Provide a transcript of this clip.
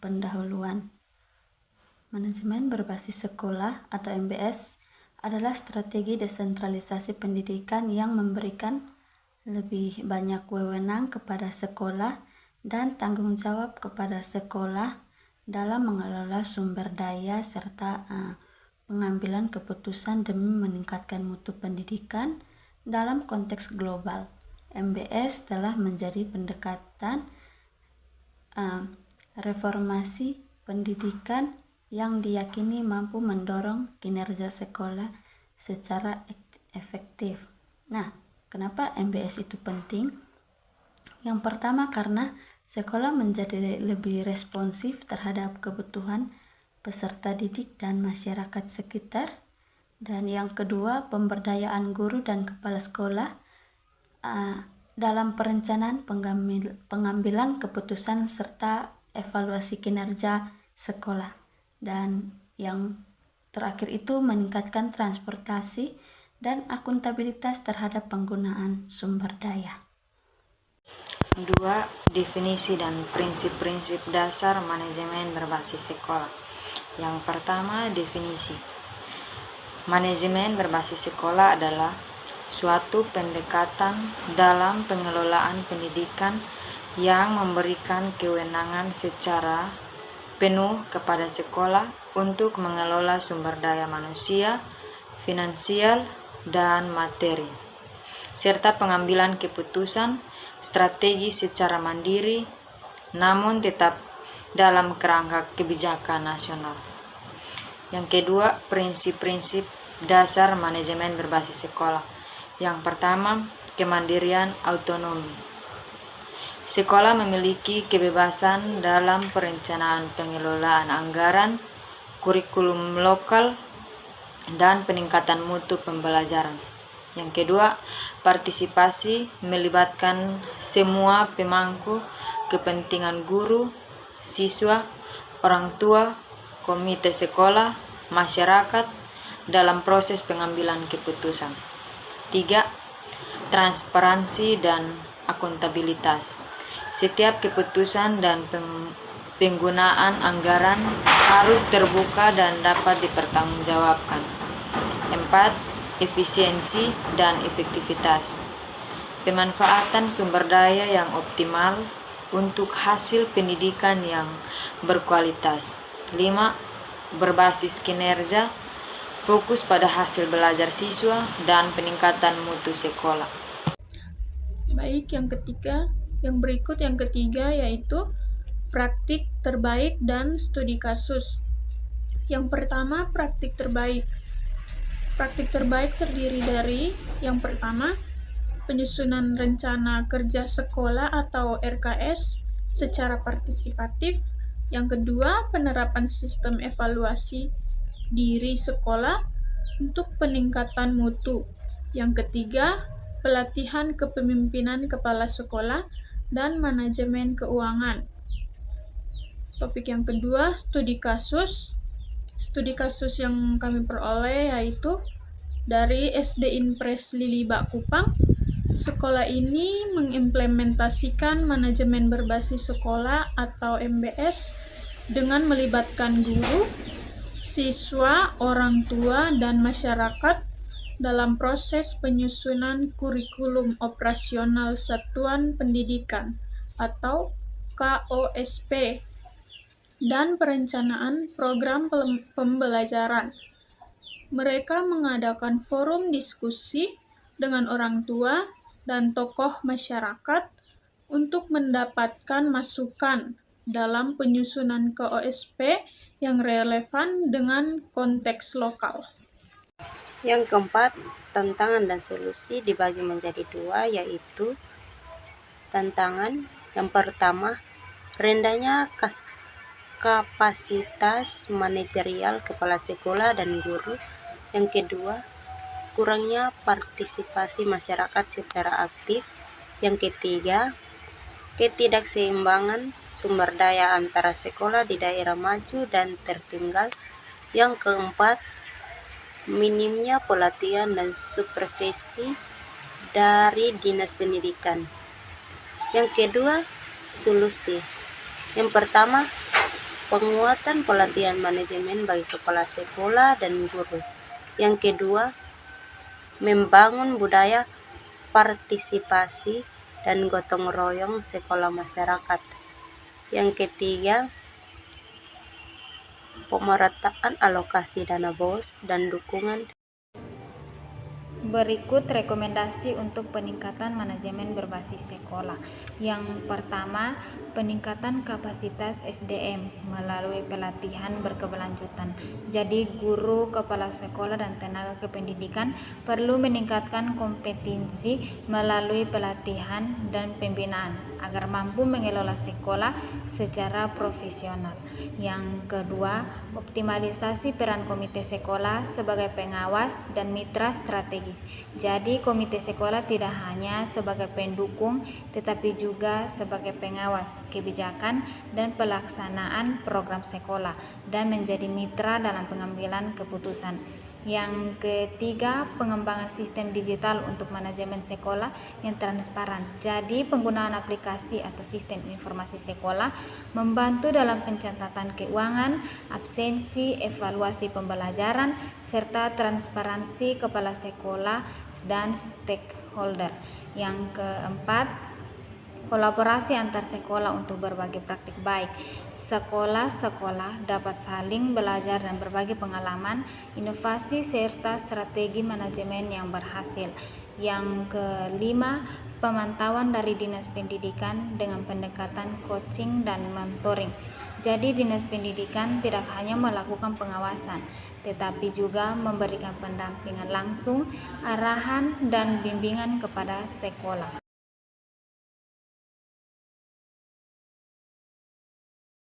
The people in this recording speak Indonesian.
pendahuluan. Manajemen berbasis sekolah atau MBS adalah strategi desentralisasi pendidikan yang memberikan lebih banyak wewenang kepada sekolah dan tanggung jawab kepada sekolah dalam mengelola sumber daya serta pengambilan keputusan demi meningkatkan mutu pendidikan dalam konteks global. MBS telah menjadi pendekatan reformasi pendidikan yang diyakini mampu mendorong kinerja sekolah secara efektif. Nah, kenapa MBS itu penting? Yang pertama karena sekolah menjadi lebih responsif terhadap kebutuhan peserta didik dan masyarakat sekitar. Dan yang kedua, pemberdayaan guru dan kepala sekolah dalam perencanaan pengambilan keputusan serta evaluasi kinerja sekolah. Dan yang terakhir itu meningkatkan transportasi dan akuntabilitas terhadap penggunaan sumber daya. 2. Definisi dan prinsip-prinsip dasar manajemen berbasis sekolah. Yang pertama, definisi. Manajemen berbasis sekolah adalah suatu pendekatan dalam pengelolaan pendidikan yang memberikan kewenangan secara penuh kepada sekolah untuk mengelola sumber daya manusia, finansial, dan materi, serta pengambilan keputusan strategi secara mandiri, namun tetap dalam kerangka kebijakan nasional. Yang kedua, prinsip-prinsip dasar manajemen berbasis sekolah. Yang pertama, kemandirian autonomi. Sekolah memiliki kebebasan dalam perencanaan pengelolaan anggaran, kurikulum lokal, dan peningkatan mutu pembelajaran. Yang kedua, partisipasi melibatkan semua pemangku kepentingan guru, siswa, orang tua, komite sekolah, masyarakat dalam proses pengambilan keputusan. 3. Transparansi dan akuntabilitas. Setiap keputusan dan penggunaan anggaran harus terbuka dan dapat dipertanggungjawabkan. 4. Efisiensi dan efektivitas. Pemanfaatan sumber daya yang optimal untuk hasil pendidikan yang berkualitas. 5. Berbasis kinerja, fokus pada hasil belajar siswa dan peningkatan mutu sekolah. Baik, yang ketiga yaitu praktik terbaik dan studi kasus. Yang pertama, praktik terbaik. Praktik terbaik terdiri dari yang pertama, penyusunan rencana kerja sekolah atau RKS secara partisipatif. Yang kedua, penerapan sistem evaluasi diri sekolah untuk peningkatan mutu. Yang ketiga, pelatihan kepemimpinan kepala sekolah dan manajemen keuangan. Topik yang kedua, studi kasus. Studi kasus yang kami peroleh yaitu dari SD Impres Lilibak Kupang. Sekolah ini mengimplementasikan manajemen berbasis sekolah atau MBS dengan melibatkan guru, siswa, orang tua, dan masyarakat dalam proses penyusunan kurikulum operasional satuan pendidikan atau KOSP dan perencanaan program pembelajaran. Mereka mengadakan forum diskusi dengan orang tua dan tokoh masyarakat untuk mendapatkan masukan dalam penyusunan KOSP yang relevan dengan konteks lokal. Yang keempat, tantangan dan solusi dibagi menjadi dua, yaitu tantangan yang pertama, rendahnya kapasitas manajerial kepala sekolah dan guru. Yang kedua, kurangnya partisipasi masyarakat secara aktif. Yang ketiga, ketidakseimbangan sumber daya antara sekolah di daerah maju dan tertinggal. Yang keempat, minimnya pelatihan dan supervisi dari Dinas Pendidikan. Yang kedua, solusi. Yang pertama, penguatan pelatihan manajemen bagi kepala sekolah dan guru. Yang kedua, membangun budaya partisipasi dan gotong royong sekolah masyarakat. Yang ketiga, pemerataan alokasi dana BOS dan dukungan. Berikut rekomendasi untuk peningkatan manajemen berbasis sekolah. Yang pertama, peningkatan kapasitas SDM melalui pelatihan berkeberlanjutan. Jadi, guru, kepala sekolah, dan tenaga kependidikan perlu meningkatkan kompetensi melalui pelatihan dan pembinaan agar mampu mengelola sekolah secara profesional. Yang kedua, optimalisasi peran komite sekolah sebagai pengawas dan mitra strategis. Jadi, komite sekolah tidak hanya sebagai pendukung, tetapi juga sebagai pengawas kebijakan dan pelaksanaan program sekolah dan menjadi mitra dalam pengambilan keputusan. Yang ketiga, pengembangan sistem digital untuk manajemen sekolah yang transparan. Jadi, penggunaan aplikasi atau sistem informasi sekolah membantu dalam pencatatan keuangan, absensi, evaluasi pembelajaran, serta transparansi kepala sekolah dan stakeholder. Yang keempat, kolaborasi antar sekolah untuk berbagi praktik baik. Sekolah-sekolah dapat saling belajar dan berbagi pengalaman, inovasi, serta strategi manajemen yang berhasil. Yang kelima, pemantauan dari Dinas Pendidikan dengan pendekatan coaching dan mentoring. Jadi, Dinas Pendidikan tidak hanya melakukan pengawasan, tetapi juga memberikan pendampingan langsung, arahan, dan bimbingan kepada sekolah.